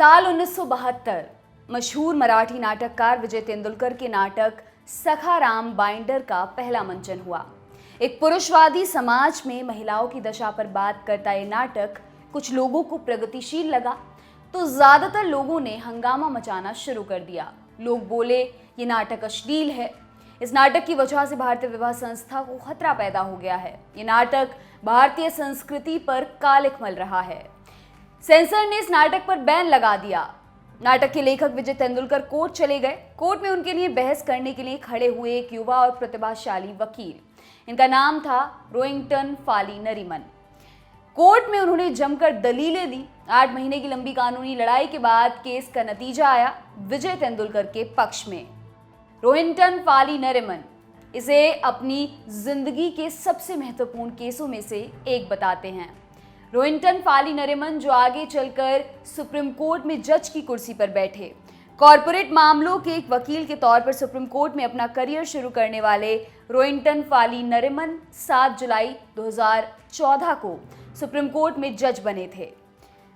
साल 1972 मशहूर मराठी नाटककार विजय तेंदुलकर के नाटक सखाराम बाइंडर का पहला मंचन हुआ। एक पुरुषवादी समाज में महिलाओं की दशा पर बात करता ये नाटक कुछ लोगों को प्रगतिशील लगा तो ज्यादातर लोगों ने हंगामा मचाना शुरू कर दिया। लोग बोले ये नाटक अश्लील है। इस नाटक की वजह से भारतीय विवाह संस्था को खतरा पैदा हो गया है। ये नाटक भारतीय संस्कृति पर कालिख मल रहा है। सेंसर ने इस नाटक पर बैन लगा दिया। नाटक के लेखक विजय तेंदुलकर कोर्ट चले गए। कोर्ट में उनके लिए बहस करने के लिए खड़े हुए एक युवा और प्रतिभाशाली वकील, इनका नाम था रोहिंग्टन फाली नरीमन। कोर्ट में उन्होंने जमकर दलीलें दी। 8 महीने की लंबी कानूनी लड़ाई के बाद केस का नतीजा आया विजय तेंदुलकर के पक्ष में। रोहिंग्टन फाली नरीमन इसे अपनी जिंदगी के सबसे महत्वपूर्ण केसों में से एक बताते हैं। रोहिंग्टन फाली नरीमन जो आगे चलकर सुप्रीम कोर्ट में जज की कुर्सी पर बैठे, कॉरपोरेट मामलों के एक वकील के तौर पर सुप्रीम कोर्ट में अपना करियर शुरू करने वाले रोहिंग्टन फाली नरीमन 7 जुलाई 2014 को सुप्रीम कोर्ट में जज बने थे।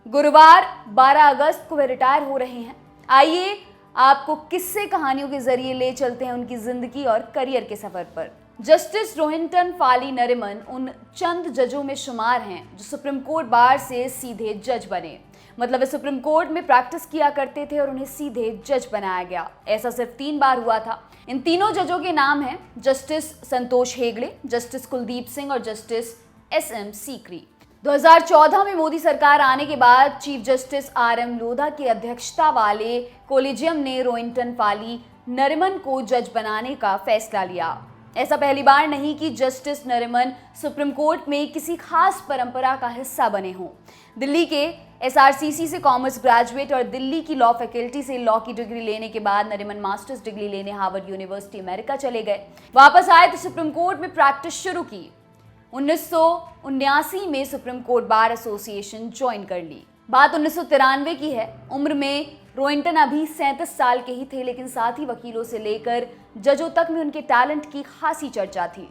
गुरुवार 12 अगस्त को वे रिटायर हो रहे हैं। आइए आपको किस्से कहानियों के जरिए ले चलते हैं उनकी जिंदगी और करियर के सफर पर। जस्टिस रोहिंग्टन फाली नरीमन उन चंद जजों में शुमार हैं जो सुप्रीम कोर्ट बार से सीधे जज बने। मतलब वे सुप्रीम कोर्ट में प्रैक्टिस किया करते थे और उन्हें सीधे जज बनाया गया। ऐसा सिर्फ 3 बार हुआ था। इन तीनों जजों के नाम हैं जस्टिस संतोष हेगड़े, जस्टिस कुलदीप सिंह और जस्टिस SM सीकरी। 2014 में मोदी सरकार आने के बाद चीफ जस्टिस RM लोधा की अध्यक्षता वाले कोलिजियम ने रोहिंग्टन फाली नरीमन को जज बनाने का फैसला लिया। ऐसा पहली बार नहीं कि जस्टिस नरीमन सुप्रीम कोर्ट में किसी खास परंपरा का हिस्सा बने हों। दिल्ली के SRCC से कॉमर्स ग्रेजुएट और दिल्ली की लॉ फैकल्टी से लॉ की डिग्री लेने के बाद नरीमन मास्टर्स डिग्री लेने हार्वर्ड यूनिवर्सिटी अमेरिका चले गए। वापस आए तो सुप्रीम कोर्ट में प्रैक्टिस शुरू की। 1979 में supreme court bar association join कर ली। बात 1993 की है। उम्र में रोहिंग्टन अभी 37 साल के ही थे, लेकिन साथ ही वकीलों से लेकर जजों तक में उनके टैलेंट की खासी चर्चा थी।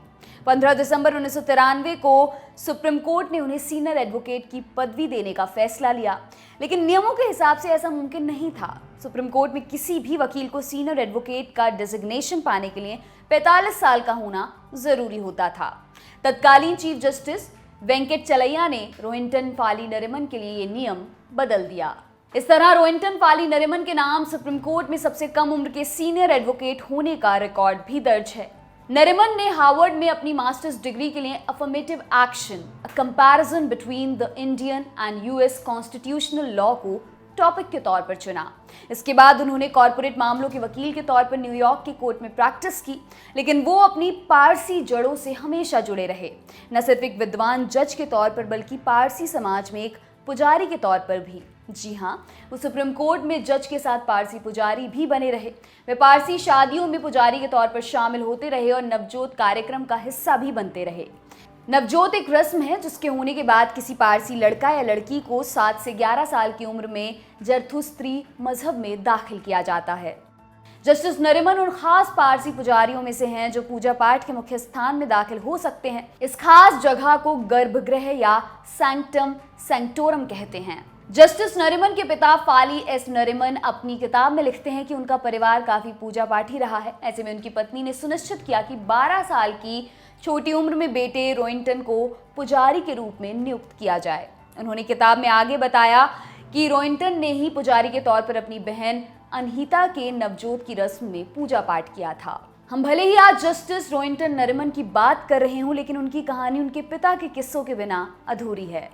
15 दिसंबर 1993 को सुप्रीम कोर्ट ने उन्हें सीनियर एडवोकेट की पदवी देने का फैसला लिया, लेकिन नियमों के हिसाब से ऐसा मुमकिन नहीं था। सुप्रीम कोर्ट में किसी भी वकील को सीनियर एडवोकेट का डिजिग्नेशन पाने के लिए 45 साल का होना जरूरी होता था। तत्कालीन चीफ जस्टिस वेंकट चलैया ने रोहिंग्टन फाली नरीमन के लिए ये नियम बदल दिया। इस तरह रोहिंग्टन फाली नरीमन के नाम सुप्रीम कोर्ट में सबसे कम उम्र के सीनियर एडवोकेट होने का रिकॉर्ड भी दर्ज है। नरीमन ने हार्वर्ड में अपनी मास्टर्स डिग्री के लिए affirmative action, a comparison between the Indian and US constitutional law को टॉपिक के तौर पर चुना। इसके बाद उन्होंने कॉरपोरेट मामलों के वकील के तौर पर न्यूयॉर्क के कोर्ट में प्रैक्टिस की, लेकिन वो अपनी पारसी जड़ों से हमेशा जुड़े रहे। न सिर्फ एक विद्वान जज के तौर पर बल्कि पारसी समाज में एक पुजारी के तौर पर भी। जी हाँ, वो सुप्रीम कोर्ट में जज के साथ पारसी पुजारी भी बने रहे। वे पारसी शादियों में पुजारी के तौर पर शामिल होते रहे और नवजोत कार्यक्रम का हिस्सा भी बनते रहे। नवजोत एक रस्म है जिसके होने के बाद किसी पारसी लड़का या लड़की को 7 से 11 साल की उम्र में जरथुस्त्री मजहब में दाखिल किया जाता है। जस्टिस नरीमन उन खास पारसी पुजारियों में से हैं जो पूजा पाठ के मुख्य स्थान में दाखिल हो सकते हैं। इस खास जगह को गर्भगृह या सैंक्टम सैंक्टोरम कहते हैं। जस्टिस नरीमन के पिता फाली S नरीमन अपनी किताब में लिखते हैं कि उनका परिवार काफी पूजा पाठी रहा है। ऐसे में उनकी पत्नी ने सुनिश्चित किया कि 12 साल की छोटी उम्र में बेटे रोहिंग्टन को पुजारी के रूप में नियुक्त किया जाए। उन्होंने किताब में आगे बताया कि रोहिंग्टन ने ही पुजारी के तौर पर अपनी बहन अनहिता के नवजोत की रस्म में पूजा पाठ किया था। हम भले ही आज जस्टिस रोहिंग्टन नरीमन की बात कर रहे हों, लेकिन उनकी कहानी उनके पिता के किस्सों के बिना अधूरी है।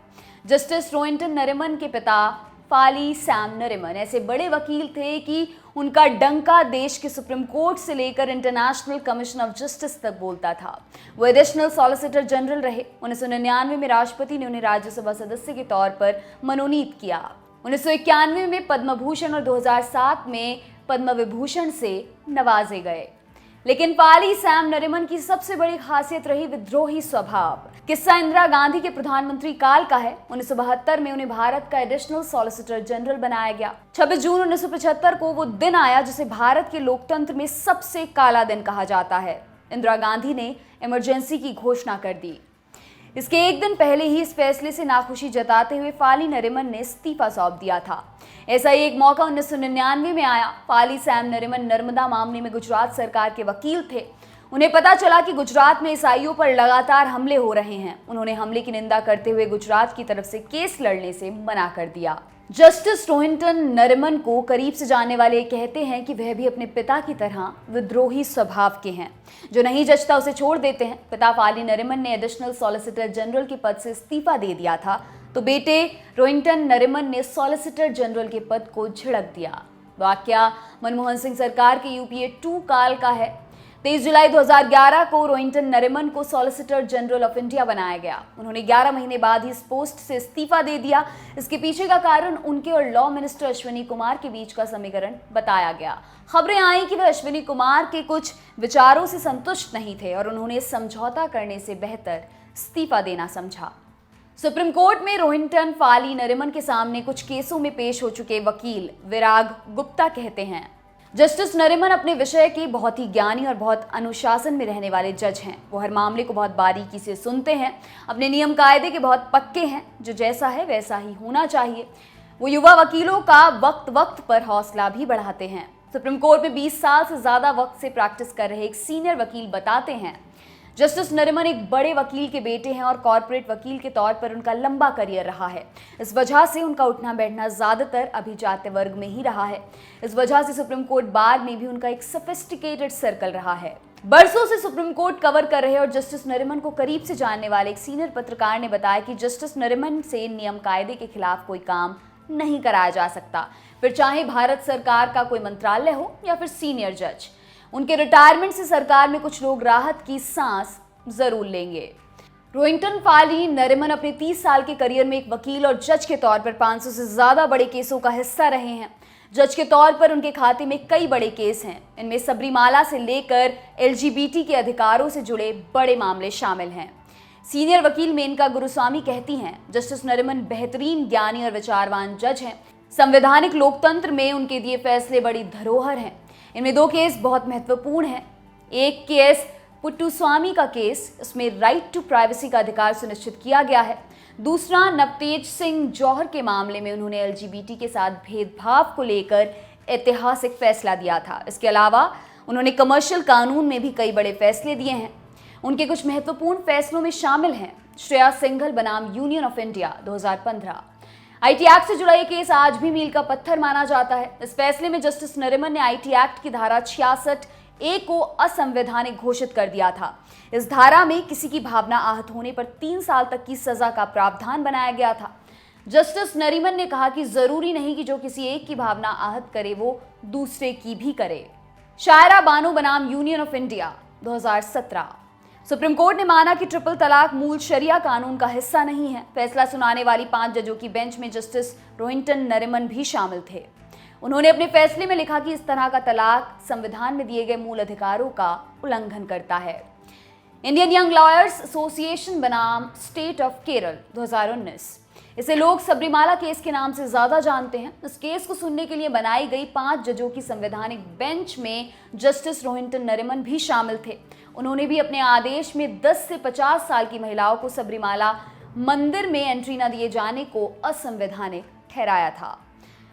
जस्टिस रोहिंग्टन नरीमन के पिता फाली सैम नरीमन ऐसे बड़े वकील थे कि उनका डंका देश के सुप्रीम कोर्ट से लेकर इंटरनेशनल कमीशन ऑफ जस्टिस तक बोलता था। वो एडिशनल सॉलिसिटर जनरल रहे। 1999 में राष्ट्रपति ने उन्हें राज्यसभा सदस्य के तौर पर मनोनीत किया। 1991 में पद्म भूषण और 2007 में पद्म विभूषण से नवाजे गए। लेकिन फाली सैम नरीमन की सबसे बड़ी खासियत रही विद्रोही स्वभाव। किस्सा इंदिरा गांधी के प्रधानमंत्री काल का है। 1972 में उन्हें भारत का एडिशनल सॉलिसिटर जनरल बनाया गया। 26 जून 1975 को वो दिन आया जिसे भारत के लोकतंत्र में सबसे काला दिन कहा जाता है। इंदिरा गांधी ने इमरजेंसी की घोषणा कर दी। इसके एक दिन पहले ही इस फैसले से नाखुशी जताते हुए फाली नरिमन ने इस्तीफा सौंप दिया था। ऐसा ही एक मौका 1999 में आया। फाली सैम नरिमन नर्मदा मामले में गुजरात सरकार के वकील थे। उन्हें पता चला कि गुजरात में ईसाइयों पर लगातार हमले हो रहे हैं। उन्होंने हमले की निंदा करते हुए गुजरात की तरफ से केस लड़ने से मना कर दिया। जस्टिस रोहिंटन नरिमन को करीब से जानने वाले कहते हैं कि वह भी अपने पिता की तरह विद्रोही स्वभाव के हैं। जो नहीं जचता उसे छोड़ देते हैं। पिता फाली नरिमन ने एडिशनल सॉलिसिटर जनरल के पद से इस्तीफा दे दिया था, तो बेटे रोहिंटन नरिमन ने सॉलिसिटर जनरल के पद को झिड़क दिया। वाकया मनमोहन सिंह सरकार के यूपीए 2 काल का है। 23 जुलाई 2011 को रोहिंटन नरिमन को सॉलिसिटर जनरल ऑफ इंडिया बनाया गया। उन्होंने 11 महीने बाद ही इस पोस्ट से इस्तीफा दे दिया। इसके पीछे का कारण उनके और लॉ मिनिस्टर अश्विनी कुमार के बीच का समीकरण बताया गया। खबरें आई कि वह अश्विनी कुमार के कुछ विचारों से संतुष्ट नहीं थे और उन्होंने समझौता करने से बेहतर इस्तीफा देना समझा। सुप्रीम कोर्ट में रोहिंटन फाली नरिमन के सामने कुछ केसों में पेश हो चुके वकील विराग गुप्ता कहते हैं, जस्टिस नरिमन अपने विषय के बहुत ही ज्ञानी और बहुत अनुशासन में रहने वाले जज हैं। वो हर मामले को बहुत बारीकी से सुनते हैं, अपने नियम कायदे के बहुत पक्के हैं, जो जैसा है वैसा ही होना चाहिए। वो युवा वकीलों का वक्त वक्त पर हौसला भी बढ़ाते हैं। सुप्रीम कोर्ट में 20 साल से ज़्यादा वक्त से प्रैक्टिस कर रहे एक सीनियर वकील बताते हैं, जस्टिस नरिमन एक बड़े वकील के बेटे हैं और कॉर्पोरेट वकील के तौर पर उनका लंबा करियर रहा है। इस वजह से उनका उठना बैठना ज़्यादातर अभिजात्य वर्ग में ही रहा है। इस वजह से सुप्रीम कोर्ट बार में भी उनका एक सोफिस्टिकेटेड सर्कल रहा है। बरसों से सुप्रीम कोर्ट कवर कर रहे और जस्टिस नरिमन को करीब से जानने वाले एक सीनियर पत्रकार ने बताया कि जस्टिस नरिमन से नियम कायदे के खिलाफ कोई काम नहीं कराया जा सकता, फिर चाहे भारत सरकार का कोई मंत्रालय हो या फिर सीनियर जज। उनके रिटायरमेंट से सरकार में कुछ लोग राहत की सांस जरूर लेंगे। रोहिंटन फाली नरिमन अपने 30 साल के करियर में एक वकील और जज के तौर पर 500 से ज्यादा बड़े केसों का हिस्सा रहे हैं। जज के तौर पर उनके खाते में कई बड़े केस हैं। इनमें सबरीमाला से लेकर LGBT के अधिकारों से जुड़े बड़े मामले शामिल हैं। सीनियर वकील मेनका गुरुस्वामी कहती हैं, जस्टिस नरिमन बेहतरीन ज्ञानी और विचारवान जज हैं। संवैधानिक लोकतंत्र में उनके दिए फैसले बड़ी धरोहर हैं। इनमें 2 केस बहुत महत्वपूर्ण हैं। एक केस पुट्टुस्वामी का केस, इसमें राइट टू प्राइवेसी का अधिकार सुनिश्चित किया गया है। दूसरा नवतेज सिंह जौहर के मामले में उन्होंने LGBT के साथ भेदभाव को लेकर ऐतिहासिक फैसला दिया था। इसके अलावा उन्होंने कमर्शियल कानून में भी कई बड़े फैसले दिए हैं। उनके कुछ महत्वपूर्ण फैसलों में शामिल हैं श्रेया सिंघल बनाम union of India 2015। IT act से जुड़ा ये केस आज भी मील का पत्थर माना जाता है। इस फैसले में जस्टिस नरिमन ने IT एक्ट की धारा 66A को असंवैधानिक घोषित कर दिया था। इस धारा में किसी की भावना आहत होने पर 3 साल तक की सजा का प्रावधान बनाया गया था। जस्टिस नरिमन ने कहा कि जरूरी नहीं कि जो किसी एक की भावना आहत करे वो दूसरे की भी करे। शायरा बानो बनाम union of India 2017। Supreme court ने माना कि ट्रिपल तलाक मूल शरिया कानून का हिस्सा नहीं है। फैसला सुनाने वाली 5 जजों की बेंच में जस्टिस रोहिंटन नरिमन भी शामिल थे। उन्होंने अपने फैसले में लिखा कि इस तरह का तलाक संविधान में दिए गए मूल अधिकारों का उल्लंघन करता है। इंडियन यंग लॉयर्स एसोसिएशन बनाम स्टेट ऑफ केरल 2019। इसे लोग सबरीमाला केस के नाम से ज्यादा जानते हैं। इस केस को सुनने के लिए बनाई गई 5 जजों की संवैधानिक बेंच में जस्टिस रोहिंटन नरिमन भी शामिल थे। उन्होंने भी अपने आदेश में 10 से 50 साल की महिलाओं को सबरीमाला मंदिर में एंट्री न दिए जाने को असंवैधानिक ठहराया था।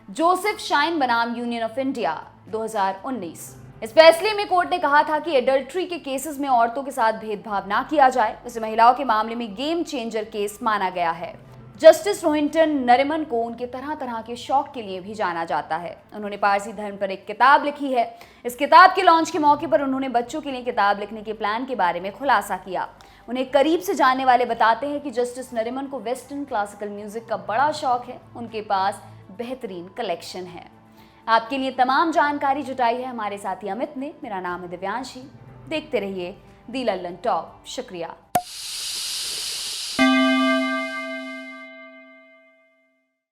जोसेफ शाइन बनाम यूनियन ऑफ इंडिया 2019। इस फैसले में कोर्ट ने कहा था कि एडल्ट्री के केसेस में औरतों के साथ भेदभाव ना किया जाए। इसे महिलाओं के मामले में गेम चेंजर केस माना गया है। जस्टिस रोहिंटन नरिमन को उनके तरह तरह के शौक के लिए भी जाना जाता है। उन्होंने पारसी धर्म पर एक किताब लिखी है। इस किताब के लॉन्च के मौके पर उन्होंने बच्चों के लिए किताब लिखने के प्लान के बारे में खुलासा किया। उन्हें करीब से जानने वाले बताते हैं कि जस्टिस नरिमन को वेस्टर्न क्लासिकल म्यूजिक का बड़ा शौक है। उनके पास बेहतरीन कलेक्शन है। आपके लिए तमाम जानकारी जुटाई है हमारे साथी अमित ने। मेरा नाम है दिव्यांशी। देखते रहिए दी लल्लन टॉप। शुक्रिया।